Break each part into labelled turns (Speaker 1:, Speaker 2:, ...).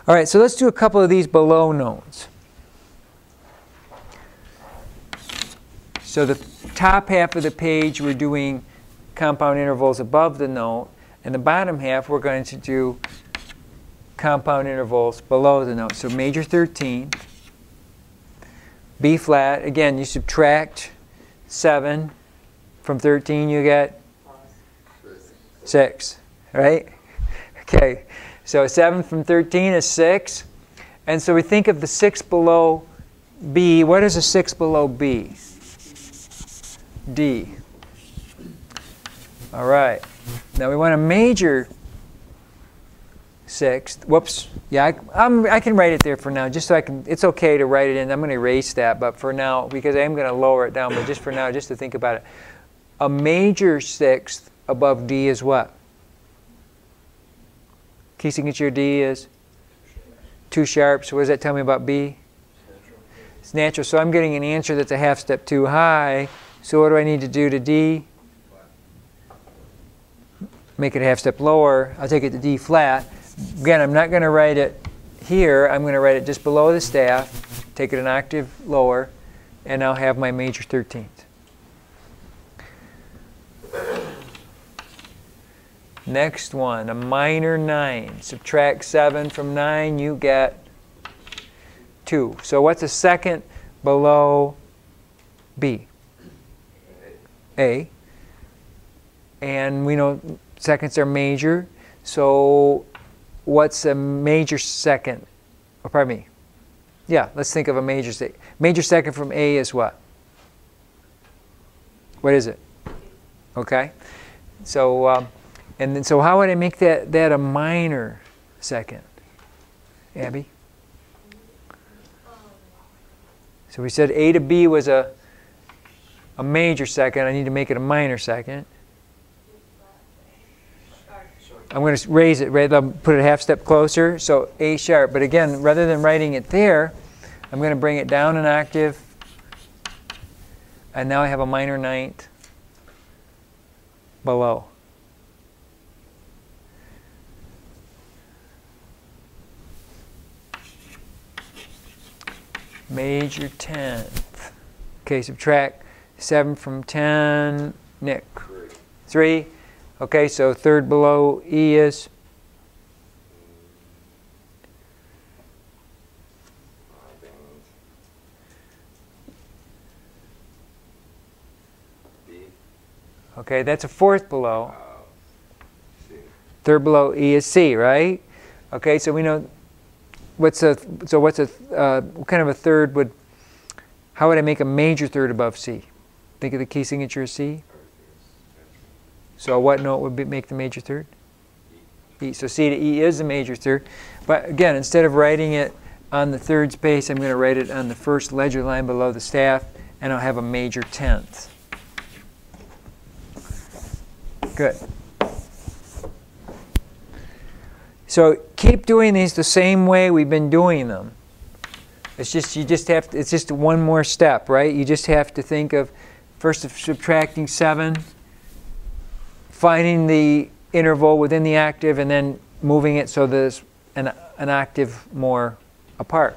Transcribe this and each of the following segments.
Speaker 1: All right, so let's do a couple of these below notes. So the top half of the page, we're doing compound intervals above the note. And the bottom half, we're going to do compound intervals below the note. So major 13, B flat. Again, you subtract 7 from 13, you get 6, right? Okay, so 7 from 13 is 6. And so we think of the 6 below B. What is a 6 below B? D. All right. Now we want a major 6th. Whoops. Yeah, I can write it there for now, just so I can. It's okay to write it in. I'm going to erase that, but for now, because I am going to lower it down, but just for now, just to think about it. A major 6th above D is what? Key signature D is 2 sharp. So what does that tell me about B? It's natural. So I'm getting an answer that's a half step too high. So what do I need to do to D? Make it a half step lower. I'll take it to D flat. Again, I'm not going to write it here. I'm going to write it just below the staff, take it an octave lower, and I'll have my major 13th. Next one, a minor 9. Subtract 7 from 9, you get 2. So what's a second below B? A. And we know seconds are major. So what's a major second? Oh, pardon me. Yeah, let's think of a major second. Major second from A is what? What is it? Okay. So and then so how would I make that a minor second? Abby? So we said A to B was a major second. I need to make it a minor second. I'm going to raise it, right? I'll put it a half step closer, so A sharp. But again, rather than writing it there, I'm going to bring it down an octave. And now I have a minor 9th below. Major 10th. Okay, subtract 7 from 10. Nick? 3. Okay, so third below E is?
Speaker 2: B.
Speaker 1: Okay, that's a fourth below. C. Third below E is C, right? Okay, so we know what kind of a third would, how would I make a major third above C? Think of the key signature as C. So what note would make the major third? E. So C to E is the major third. But again, instead of writing it on the third space, I'm going to write it on the first ledger line below the staff, and I'll have a major 10th. Good. So keep doing these the same way we've been doing them. It's just it's just one more step, right? You just have to think of first of subtracting 7, finding the interval within the octave, and then moving it so there's an octave more apart.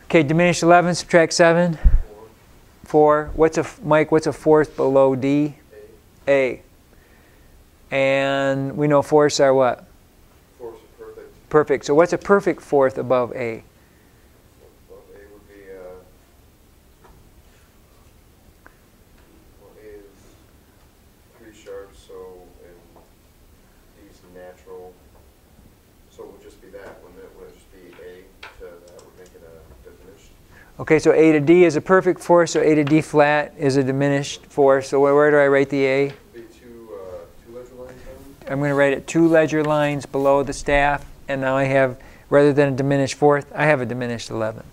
Speaker 1: Okay, diminish 11, subtract 7. 4. Mike, what's a fourth below D? A. And we know fourths are what?
Speaker 2: Fourths are perfect.
Speaker 1: Perfect. So what's a perfect fourth above A?
Speaker 2: Above A would be, well, A is 3 sharp, so, and D's natural. So it would just be that, wouldn't it? Would it just be A to that would make it a diminished?
Speaker 1: Okay, so A to D is a perfect fourth, so A to D flat is a diminished fourth. So where do I write the A?
Speaker 2: Be two ledger lines then?
Speaker 1: I'm going to write it 2 ledger lines below the staff, and now I have, rather than a diminished fourth, I have a diminished 11th.